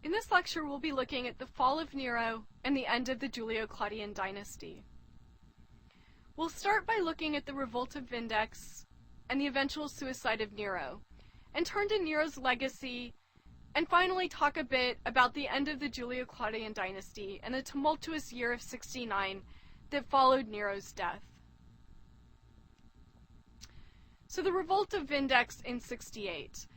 In this lecture, we'll be looking at the fall of Nero and the end of the Julio-Claudian dynasty. We'll start by looking at the Revolt of Vindex and the eventual suicide of Nero, and turn to Nero's legacy, and finally talk a bit about the end of the Julio-Claudian dynasty and the tumultuous year of 69 that followed Nero's death. So the Revolt of Vindex in 68.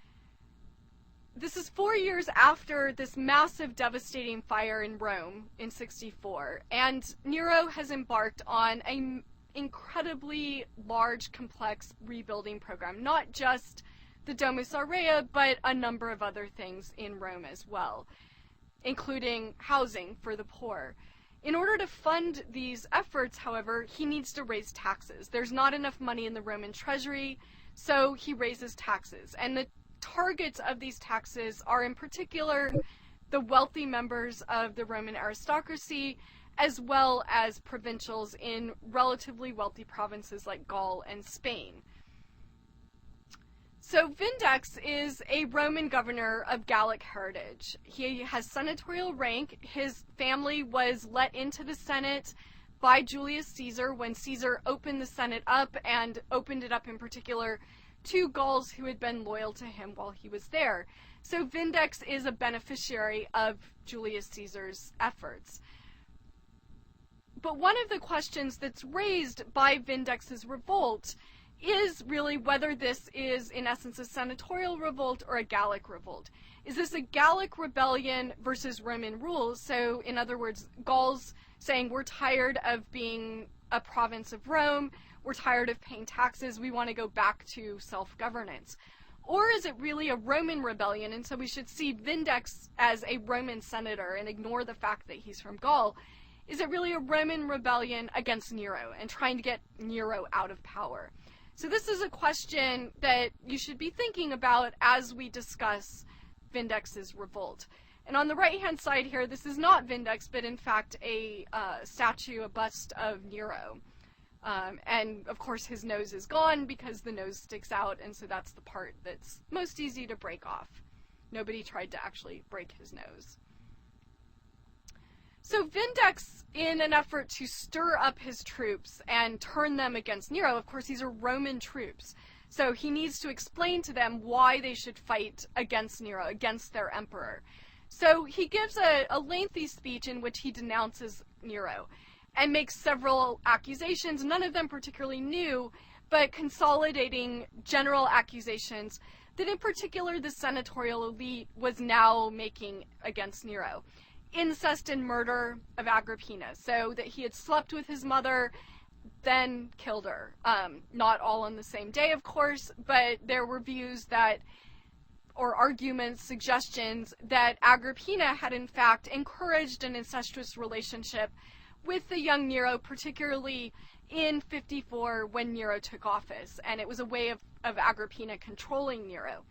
This is 4 years after this massive, devastating fire in Rome in 64, and Nero has embarked on an incredibly large, complex rebuilding program, not just the Domus Aurea, but a number of other things in Rome as well, including housing for the poor. In order to fund these efforts, however, he needs to raise taxes. There's not enough money in the Roman treasury, so he raises taxes. And the targets of these taxes are in particular the wealthy members of the Roman aristocracy, as well as provincials in relatively wealthy provinces like Gaul and Spain. So Vindex is a Roman governor of Gallic heritage. He has senatorial rank. His family was let into the Senate by Julius Caesar when Caesar opened the Senate up, and opened it up in particular to Gauls who had been loyal to him while he was there. So Vindex is a beneficiary of Julius Caesar's efforts. But one of the questions that's raised by Vindex's revolt is really whether this is, in essence, a senatorial revolt or a Gallic revolt. Is this a Gallic rebellion versus Roman rule? So, in other words, Gauls saying, we're tired of being a province of Rome, we're tired of paying taxes, we want to go back to self-governance. Or is it really a Roman rebellion, and so we should see Vindex as a Roman senator and ignore the fact that he's from Gaul? Is it really a Roman rebellion against Nero and trying to get Nero out of power? So this is a question that you should be thinking about as we discuss Vindex's revolt. And on the right-hand side here, this is not Vindex, but in fact a statue, a bust of Nero. And of course his nose is gone because the nose sticks out, and so that's the part that's most easy to break off. Nobody tried to actually break his nose. So Vindex, in an effort to stir up his troops and turn them against Nero, of course these are Roman troops, so he needs to explain to them why they should fight against Nero, against their emperor. So he gives a lengthy speech in which he denounces Nero and makes several accusations, none of them particularly new, but consolidating general accusations that in particular the senatorial elite was now making against Nero. Incest and murder of Agrippina, so that he had slept with his mother, then killed her. Not all on the same day, of course, but there were views that, or arguments, suggestions, that Agrippina had in fact encouraged an incestuous relationship with the young Nero, particularly in 54 when Nero took office, and it was a way of Agrippina controlling Nero.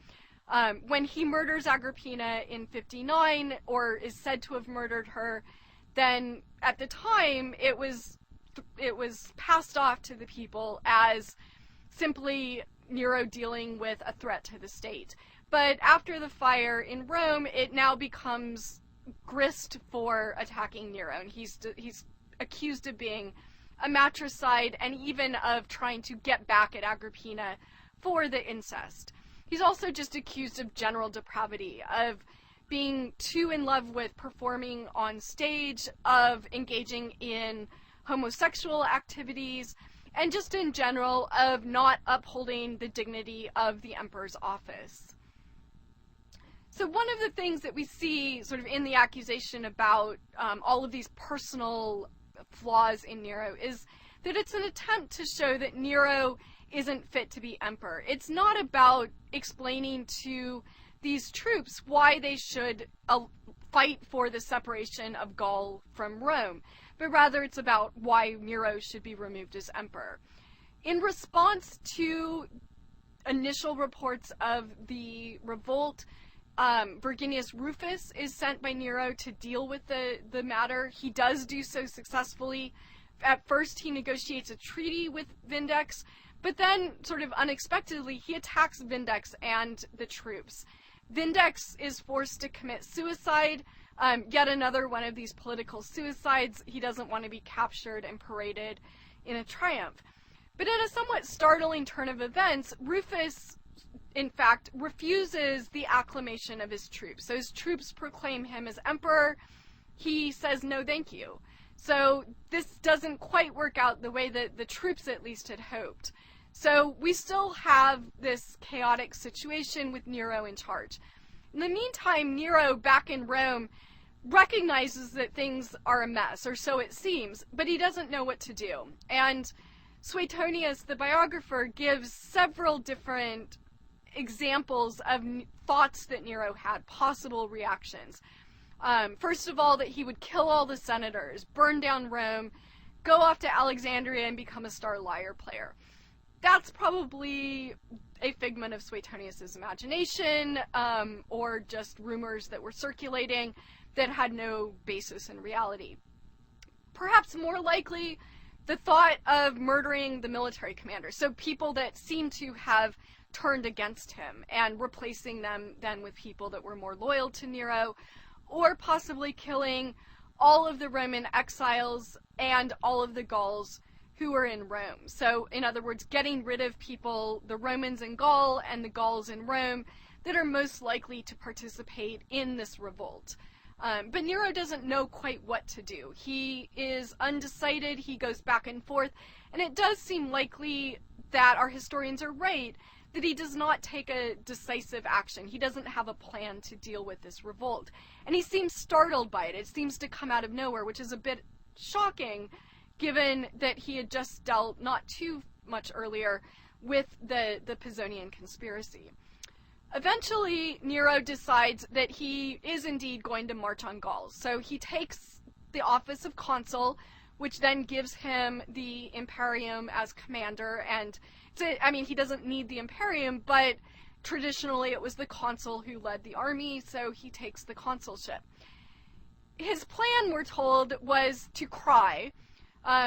When he murders Agrippina in 59, or is said to have murdered her, then at the time it was passed off to the people as simply Nero dealing with a threat to the state. But after the fire in Rome, it now becomes grist for attacking Nero, and he's accused of being a matricide and even of trying to get back at Agrippina for the incest. He's also just accused of general depravity, of being too in love with performing on stage, of engaging in homosexual activities, and just in general of not upholding the dignity of the emperor's office. So one of the things that we see sort of in the accusation about all of these personal flaws in Nero is that it's an attempt to show that Nero isn't fit to be emperor. It's not about explaining to these troops why they should fight for the separation of Gaul from Rome, but rather it's about why Nero should be removed as emperor. In response to initial reports of the revolt, Verginius Rufus is sent by Nero to deal with the matter. He does do so successfully. At first he negotiates a treaty with Vindex, but then, sort of unexpectedly, he attacks Vindex and the troops. Vindex is forced to commit suicide, yet another one of these political suicides. He doesn't want to be captured and paraded in a triumph. But in a somewhat startling turn of events, Rufus, in fact, refuses the acclamation of his troops. So his troops proclaim him as emperor. He says no thank you. So this doesn't quite work out the way that the troops at least had hoped. So we still have this chaotic situation with Nero in charge. In the meantime, Nero, back in Rome, recognizes that things are a mess, or so it seems, but he doesn't know what to do. And Suetonius, the biographer, gives several different examples of thoughts that Nero had, possible reactions. First of all, that he would kill all the senators, burn down Rome, go off to Alexandria and become a star lyre player. That's probably a figment of Suetonius' imagination, or just rumors that were circulating that had no basis in reality. Perhaps more likely, the thought of murdering the military commanders, so people that seem to have turned against him, and replacing them then with people that were more loyal to Nero, or possibly killing all of the Roman exiles and all of the Gauls who were in Rome. So, in other words, getting rid of people, the Romans in Gaul and the Gauls in Rome, that are most likely to participate in this revolt. But Nero doesn't know quite what to do. He is undecided, he goes back and forth, and it does seem likely that our historians are right, that he does not take a decisive action. He doesn't have a plan to deal with this revolt. And he seems startled by it. It seems to come out of nowhere, which is a bit shocking, given that he had just dealt, not too much earlier, with the Pisonian conspiracy. Eventually, Nero decides that he is indeed going to march on Gaul. So he takes the office of consul, which then gives him the imperium as commander. And he doesn't need the imperium, but traditionally it was the consul who led the army, so he takes the consulship. His plan, we're told, was to cry.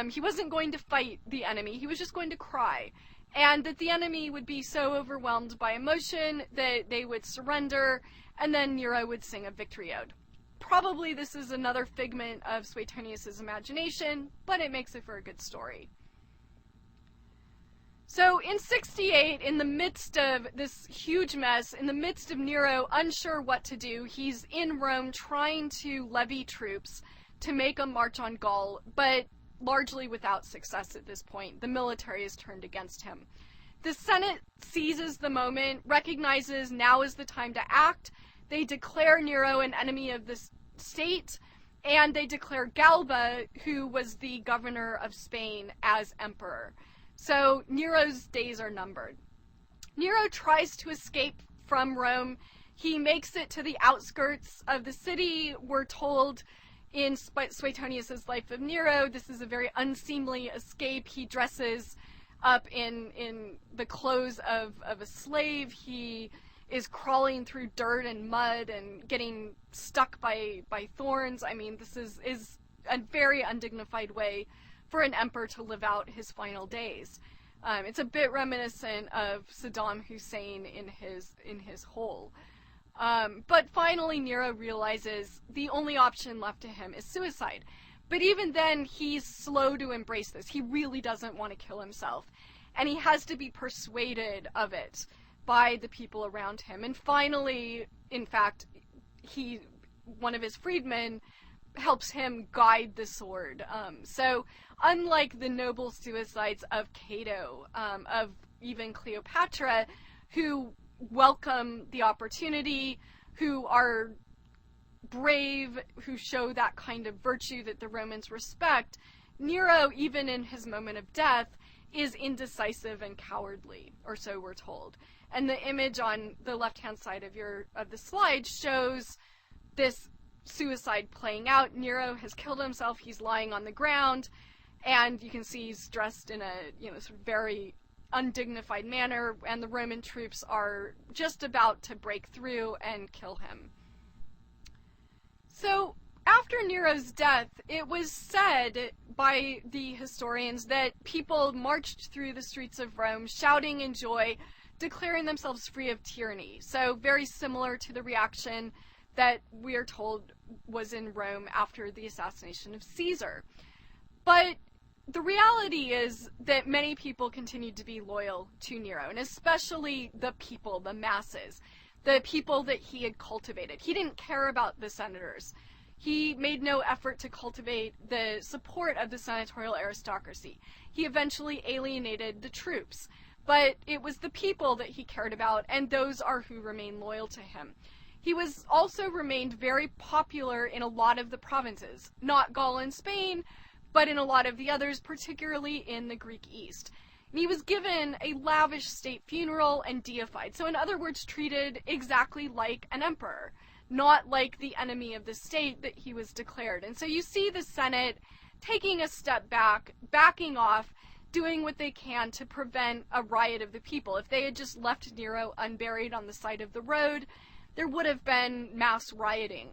He wasn't going to fight the enemy, he was just going to cry. And that the enemy would be so overwhelmed by emotion that they would surrender, and then Nero would sing a victory ode. Probably this is another figment of Suetonius' imagination, but it makes it for a good story. So in 68, in the midst of this huge mess, in the midst of Nero unsure what to do, he's in Rome trying to levy troops to make a march on Gaul, but largely without success at this point. The military is turned against him. The Senate seizes the moment, recognizes now is the time to act. They declare Nero an enemy of the state, and they declare Galba, who was the governor of Spain, as emperor. So Nero's days are numbered. Nero tries to escape from Rome. He makes it to the outskirts of the city. We're told in Suetonius' Life of Nero, this is a very unseemly escape. He dresses up in the clothes of a slave. He is crawling through dirt and mud and getting stuck by thorns. I mean, this is a very undignified way for an emperor to live out his final days. It's a bit reminiscent of Saddam Hussein in his hole. But finally, Nero realizes the only option left to him is suicide. But even then, he's slow to embrace this. He really doesn't want to kill himself. And he has to be persuaded of it by the people around him. And finally, in fact, one of his freedmen helps him guide the sword. So unlike the noble suicides of Cato, of even Cleopatra, who welcome the opportunity, who are brave, who show that kind of virtue that the Romans respect, Nero, even in his moment of death, is indecisive and cowardly, or so we're told. And the image on the left-hand side of the slide shows this suicide playing out. Nero has killed himself. He's lying on the ground, and you can see he's dressed in a sort of very undignified manner, and the Roman troops are just about to break through and kill him. So after Nero's death, it was said by the historians that people marched through the streets of Rome shouting in joy declaring themselves free of tyranny. So very similar to the reaction that we are told was in Rome after the assassination of Caesar. But the reality is that many people continued to be loyal to Nero, and especially the people, the masses, the people that he had cultivated. He didn't care about the senators. He made no effort to cultivate the support of the senatorial aristocracy. He eventually alienated the troops, but it was the people that he cared about, and those are who remain loyal to him. He was also remained very popular in a lot of the provinces, not Gaul and Spain, but in a lot of the others, particularly in the Greek East. And he was given a lavish state funeral and deified. So in other words, treated exactly like an emperor, not like the enemy of the state that he was declared. And so you see the Senate taking a step back, backing off, doing what they can to prevent a riot of the people. If they had just left Nero unburied on the side of the road, there would have been mass rioting.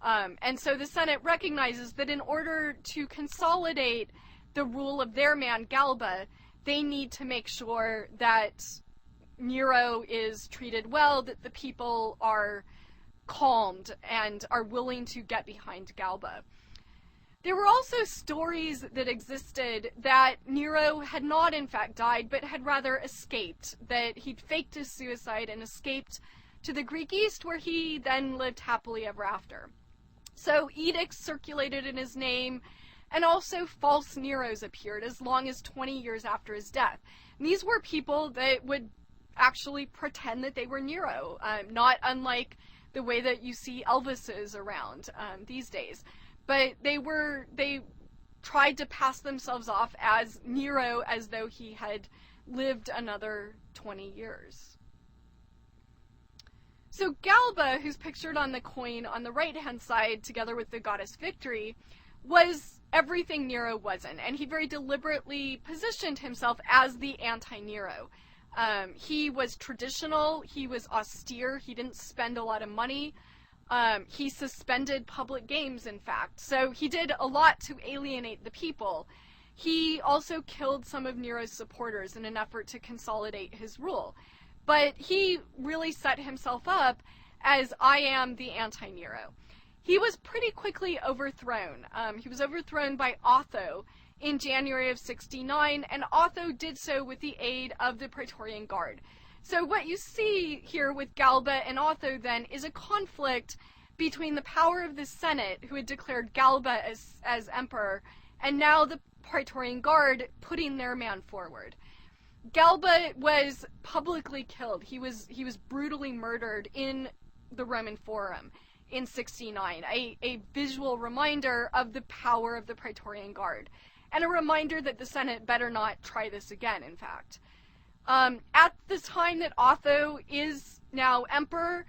And so the Senate recognizes that in order to consolidate the rule of their man Galba, they need to make sure that Nero is treated well, that the people are calmed and are willing to get behind Galba. There were also stories that existed that Nero had not in fact died, but had rather escaped, that he'd faked his suicide and escaped to the Greek East, where he then lived happily ever after. So edicts circulated in his name, and also false Neros appeared as long as 20 years after his death. And these were people that would actually pretend that they were Nero, not unlike the way that you see Elvises around these days. But they tried to pass themselves off as Nero as though he had lived another 20 years. So Galba, who's pictured on the coin on the right-hand side together with the goddess Victory, was everything Nero wasn't, and he very deliberately positioned himself as the anti-Nero. He was traditional, he was austere, he didn't spend a lot of money, he suspended public games, in fact, so he did a lot to alienate the people. He also killed some of Nero's supporters in an effort to consolidate his rule. But he really set himself up as I am the anti-Nero. He was pretty quickly overthrown. He was overthrown by Otho in January of 69, and Otho did so with the aid of the Praetorian Guard. So what you see here with Galba and Otho then is a conflict between the power of the Senate, who had declared Galba as emperor, and now the Praetorian Guard putting their man forward. Galba was publicly killed. He was brutally murdered in the Roman Forum in 69, a visual reminder of the power of the Praetorian Guard, and a reminder that the Senate better not try this again, in fact. At the time that Otho is now emperor,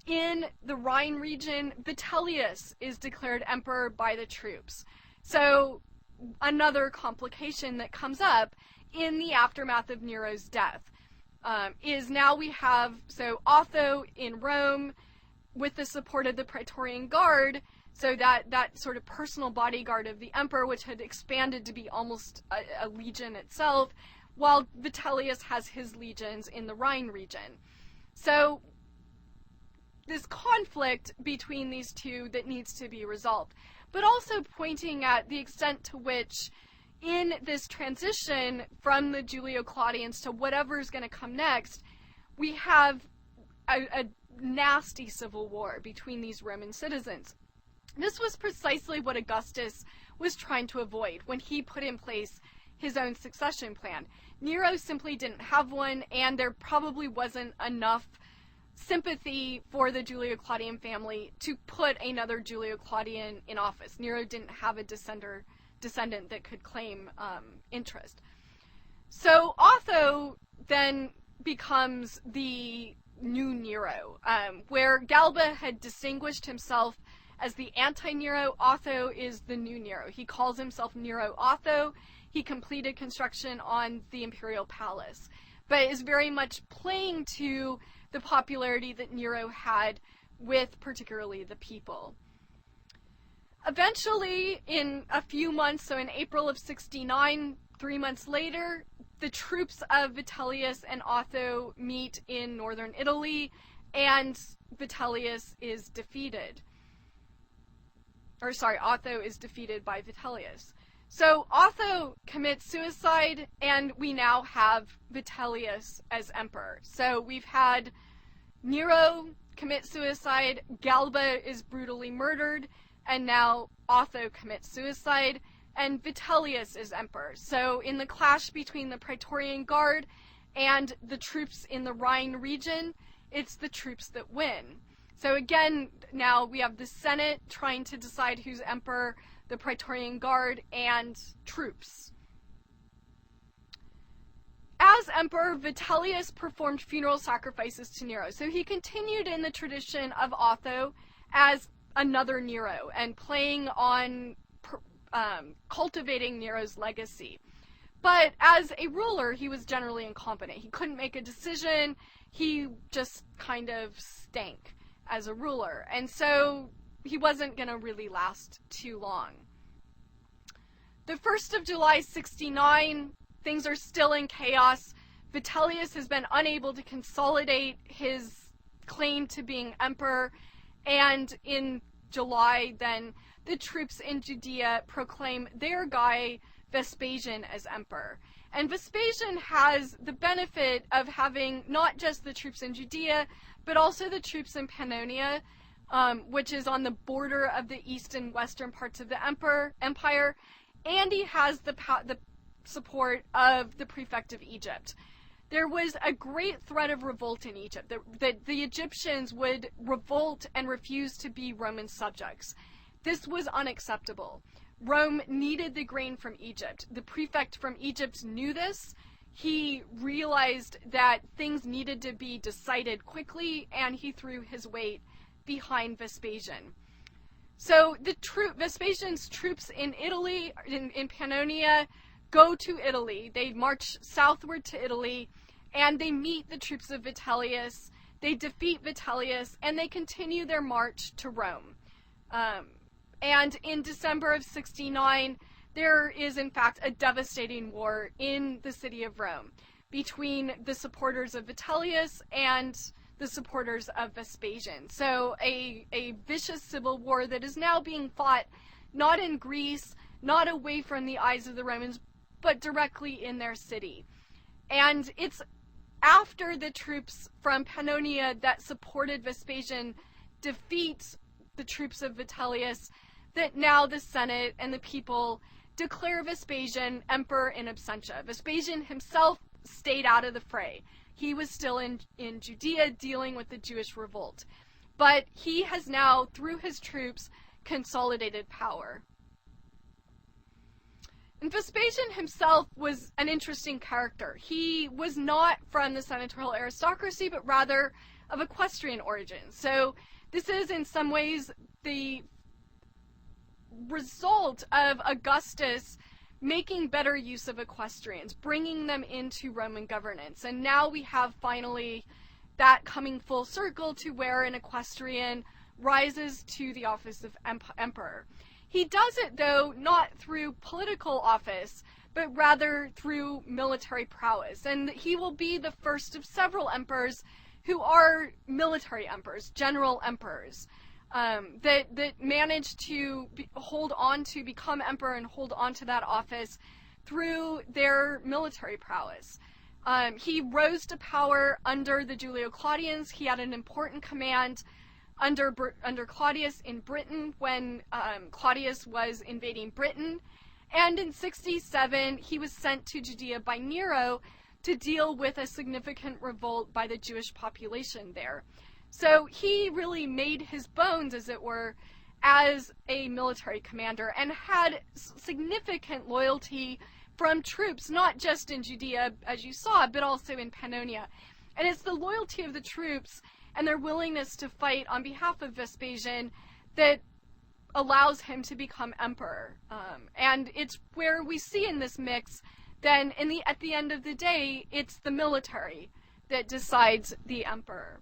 in the Rhine region, Vitellius is declared emperor by the troops. So another complication that comes up in the aftermath of Nero's death is now we have, so Otho in Rome with the support of the Praetorian Guard, so that sort of personal bodyguard of the emperor, which had expanded to be almost a legion itself, while Vitellius has his legions in the Rhine region. So this conflict between these two that needs to be resolved, but also pointing at the extent to which in this transition from the Julio-Claudians to whatever's going to come next, we have a nasty civil war between these Roman citizens. This was precisely what Augustus was trying to avoid when he put in place his own succession plan. Nero simply didn't have one, and there probably wasn't enough sympathy for the Julio-Claudian family to put another Julio-Claudian in office. Nero didn't have a descendant that could claim interest. So Otho then becomes the new Nero, where Galba had distinguished himself as the anti-Nero. Otho is the new Nero. He calls himself Nero Otho. He completed construction on the imperial palace, but is very much playing to the popularity that Nero had with particularly the people. Eventually, in a few months, so in April of 69, 3 months later, the troops of Vitellius and Otho meet in northern Italy, and Vitellius is defeated. Otho is defeated by Vitellius. So Otho commits suicide, and we now have Vitellius as emperor. So we've had Nero commit suicide, Galba is brutally murdered, and now Otho commits suicide, and Vitellius is emperor. So in the clash between the Praetorian Guard and the troops in the Rhine region, it's the troops that win. So again, now we have the Senate trying to decide who's emperor, the Praetorian Guard, and troops. As emperor, Vitellius performed funeral sacrifices to Nero. So he continued in the tradition of Otho as another Nero and playing on cultivating Nero's legacy. But as a ruler, he was generally incompetent. He couldn't make a decision. He just kind of stank as a ruler. And so he wasn't going to really last too long. The 1st of July, 69, things are still in chaos. Vitellius has been unable to consolidate his claim to being emperor. And in July, then, the troops in Judea proclaim their guy, Vespasian, as emperor. And Vespasian has the benefit of having not just the troops in Judea, but also the troops in Pannonia, which is on the border of the east and western parts of the empire. And he has the support of the prefect of Egypt. There was a great threat of revolt in Egypt, that the Egyptians would revolt and refuse to be Roman subjects. This was unacceptable. Rome needed the grain from Egypt. The prefect from Egypt knew this. He realized that things needed to be decided quickly, and he threw his weight behind Vespasian. So Vespasian's troops in Italy, in Pannonia, go to Italy. They march southward to Italy, and they meet the troops of Vitellius. They defeat Vitellius, and they continue their march to Rome. And in December of 69, there is in fact a devastating war in the city of Rome between the supporters of Vitellius and the supporters of Vespasian. So a vicious civil war that is now being fought not in Greece, not away from the eyes of the Romans, but directly in their city. And it's after the troops from Pannonia that supported Vespasian defeat the troops of Vitellius that now the Senate and the people declare Vespasian emperor in absentia. Vespasian himself stayed out of the fray. He was still in Judea dealing with the Jewish revolt. But he has now, through his troops, consolidated power. And Vespasian himself was an interesting character. He was not from the senatorial aristocracy, but rather of equestrian origin. So this is in some ways the result of Augustus making better use of equestrians, bringing them into Roman governance. And now we have finally that coming full circle to where an equestrian rises to the office of emperor. He does it, though, not through political office, but rather through military prowess. And he will be the first of several emperors who are military emperors, general emperors, that managed to become emperor and hold on to that office through their military prowess. He rose to power under the Julio-Claudians. He had an important command under Claudius in Britain when Claudius was invading Britain. And in 67, he was sent to Judea by Nero to deal with a significant revolt by the Jewish population there. So he really made his bones, as it were, as a military commander and had significant loyalty from troops, not just in Judea, as you saw, but also in Pannonia. And it's the loyalty of the troops and their willingness to fight on behalf of Vespasian that allows him to become emperor. And it's where we see in this mix, then at the end of the day, it's the military that decides the emperor.